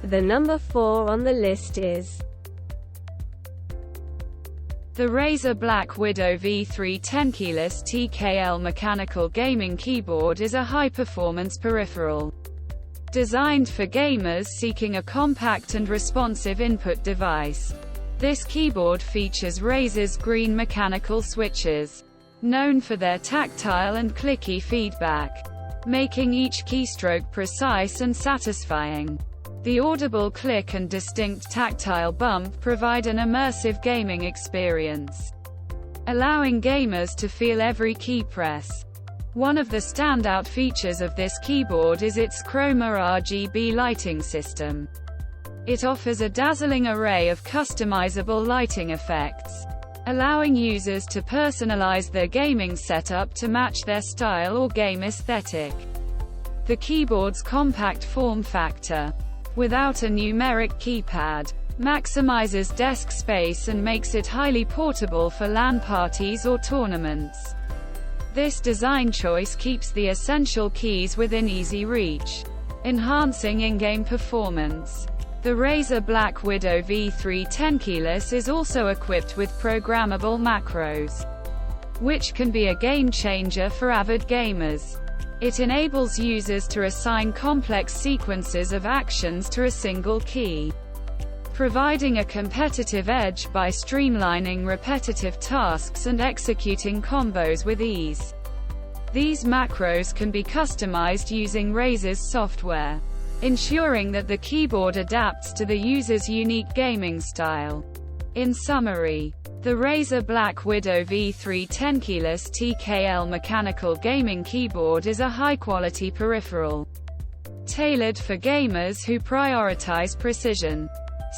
The number 4 on the list is the Razer Black Widow V3 10-keyless TKL mechanical gaming keyboard is a high-performance peripheral designed for gamers seeking a compact and responsive input device. This keyboard features Razer's green mechanical switches, known for their tactile and clicky feedback, making each keystroke precise and satisfying. The audible click and distinct tactile bump provide an immersive gaming experience, allowing gamers to feel every key press. One of the standout features of this keyboard is its Chroma RGB lighting system. It offers a dazzling array of customizable lighting effects, allowing users to personalize their gaming setup to match their style or game aesthetic. The keyboard's compact form factor, without a numeric keypad, maximizes desk space and makes it highly portable for LAN parties or tournaments. This design choice keeps the essential keys within easy reach, enhancing in-game performance. The Razer Black Widow V3 10-keyless is also equipped with programmable macros, which can be a game-changer for avid gamers. It enables users to assign complex sequences of actions to a single key, providing a competitive edge by streamlining repetitive tasks and executing combos with ease. These macros can be customized using Razer's software, ensuring that the keyboard adapts to the user's unique gaming style. In summary, the Razer Black Widow V3 10-keyless TKL mechanical gaming keyboard is a high-quality peripheral, tailored for gamers who prioritize precision,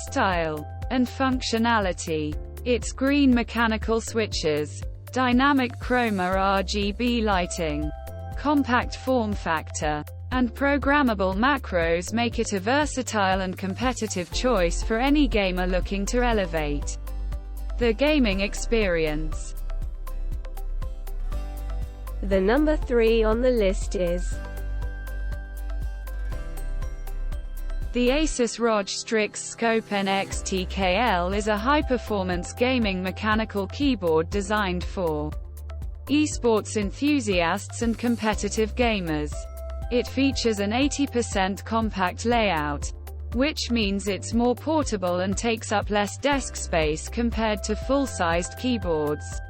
style, and functionality. Its green mechanical switches, dynamic chroma RGB lighting, compact form factor, and programmable macros make it a versatile and competitive choice for any gamer looking to elevate the gaming experience. The number 3 on the list is the Asus ROG Strix Scope NX TKL is a high-performance gaming mechanical keyboard designed for esports enthusiasts and competitive gamers. It features an 80% compact layout, which means it's more portable and takes up less desk space compared to full-sized keyboards.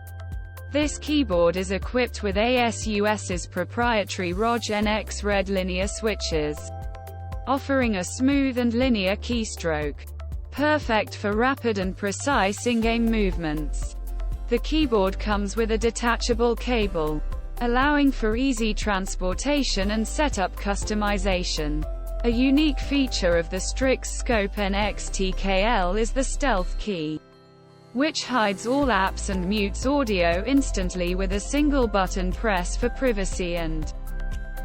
This keyboard is equipped with Asus's proprietary ROG NX Red linear switches, offering a smooth and linear keystroke, perfect for rapid and precise in-game movements. The keyboard comes with a detachable cable, allowing for easy transportation and setup customization. A unique feature of the Strix Scope NX TKL is the stealth key, which hides all apps and mutes audio instantly with a single button press for privacy and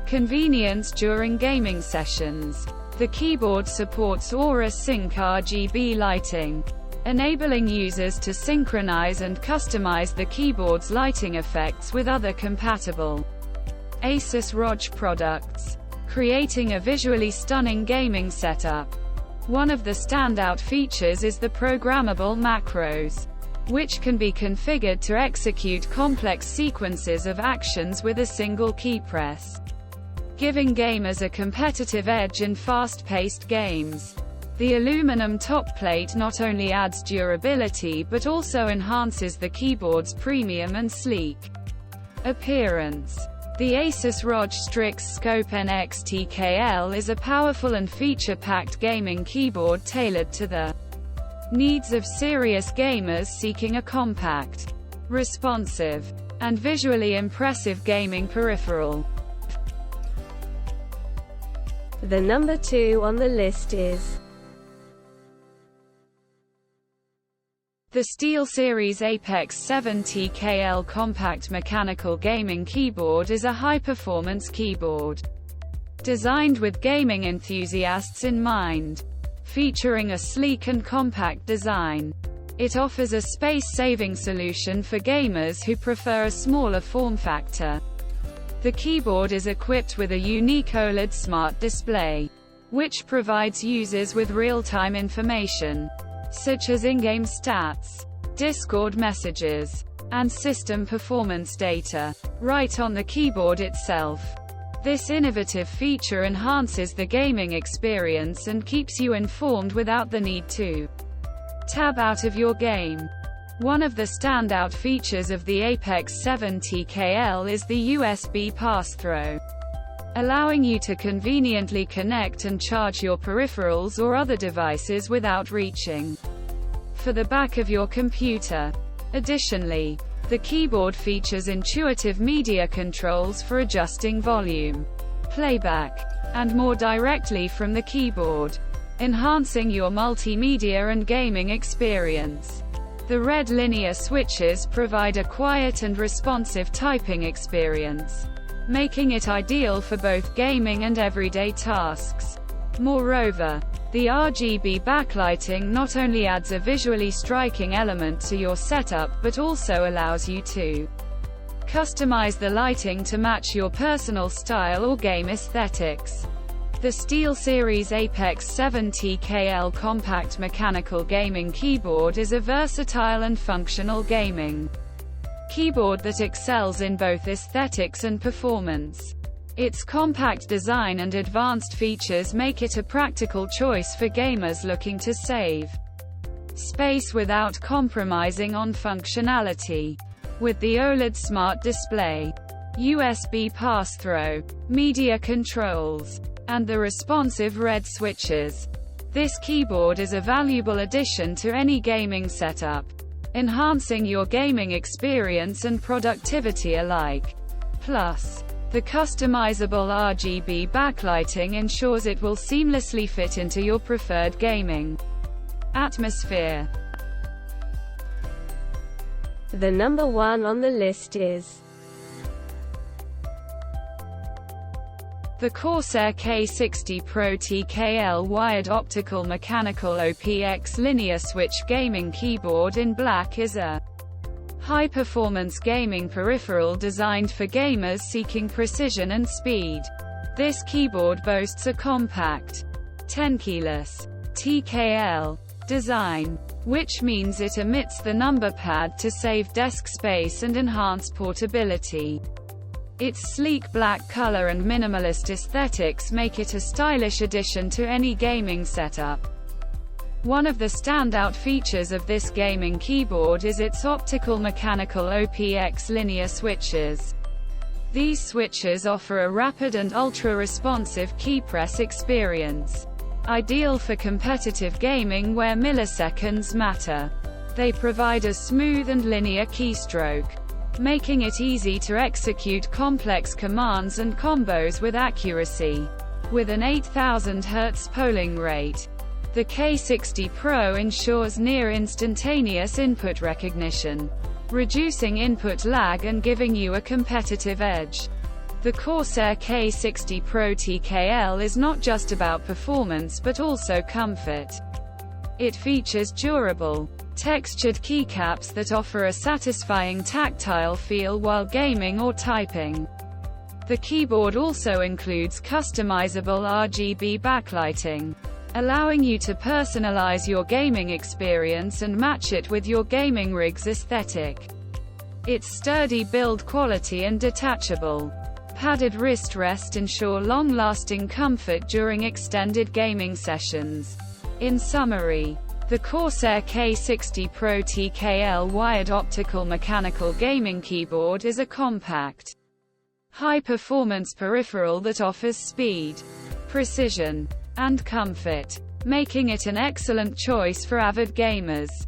convenience during gaming sessions. The keyboard supports Aura Sync RGB lighting, enabling users to synchronize and customize the keyboard's lighting effects with other compatible Asus ROG products, creating a visually stunning gaming setup. One of the standout features is the programmable macros, which can be configured to execute complex sequences of actions with a single key press, giving gamers a competitive edge in fast-paced games. The aluminum top plate not only adds durability but also enhances the keyboard's premium and sleek appearance. The Asus ROG Strix Scope NX TKL is a powerful and feature-packed gaming keyboard tailored to the needs of serious gamers seeking a compact, responsive, and visually impressive gaming peripheral. The number 2 on the list is the SteelSeries Apex 7 TKL compact mechanical gaming keyboard is a high-performance keyboard designed with gaming enthusiasts in mind. Featuring a sleek and compact design, it offers a space-saving solution for gamers who prefer a smaller form factor. The keyboard is equipped with a unique OLED smart display, which provides users with real-time information, such as in-game stats, Discord messages, and system performance data, right on the keyboard itself. This innovative feature enhances the gaming experience and keeps you informed without the need to tab out of your game. One of the standout features of the Apex 7 TKL is the USB pass-through, allowing you to conveniently connect and charge your peripherals or other devices without reaching for the back of your computer. Additionally, the keyboard features intuitive media controls for adjusting volume, playback, and more directly from the keyboard, enhancing your multimedia and gaming experience. The red linear switches provide a quiet and responsive typing experience, making it ideal for both gaming and everyday tasks. Moreover, the RGB backlighting not only adds a visually striking element to your setup but also allows you to customize the lighting to match your personal style or game aesthetics. The SteelSeries Apex 7 TKL compact mechanical gaming keyboard is a versatile and functional gaming keyboard that excels in both aesthetics and performance. Its compact design and advanced features make it a practical choice for gamers looking to save space without compromising on functionality. With the OLED smart display, USB pass-through, media controls, and the responsive red switches, this keyboard is a valuable addition to any gaming setup, enhancing your gaming experience and productivity alike. Plus, the customizable RGB backlighting ensures it will seamlessly fit into your preferred gaming atmosphere. The number 1 on the list is the Corsair K60 Pro TKL wired optical mechanical OPX linear switch gaming keyboard in black is a high-performance gaming peripheral designed for gamers seeking precision and speed. This keyboard boasts a compact, 10-keyless TKL design, which means it omits the number pad to save desk space and enhance portability. Its sleek black color and minimalist aesthetics make it a stylish addition to any gaming setup. One of the standout features of this gaming keyboard is its optical mechanical OPX linear switches. These switches offer a rapid and ultra-responsive key press experience, ideal for competitive gaming where milliseconds matter. They provide a smooth and linear keystroke, making it easy to execute complex commands and combos with accuracy. With an 8000 Hz polling rate, the K60 Pro ensures near-instantaneous input recognition, reducing input lag and giving you a competitive edge. The Corsair K60 Pro TKL is not just about performance but also comfort. It features durable, textured keycaps that offer a satisfying tactile feel while gaming or typing. The keyboard also includes customizable RGB backlighting, allowing you to personalize your gaming experience and match it with your gaming rig's aesthetic. Its sturdy build quality and detachable, padded wrist rest ensure long-lasting comfort during extended gaming sessions. In summary, the Corsair K60 Pro TKL wired optical mechanical gaming keyboard is a compact, high-performance peripheral that offers speed, precision, and comfort, making it an excellent choice for avid gamers.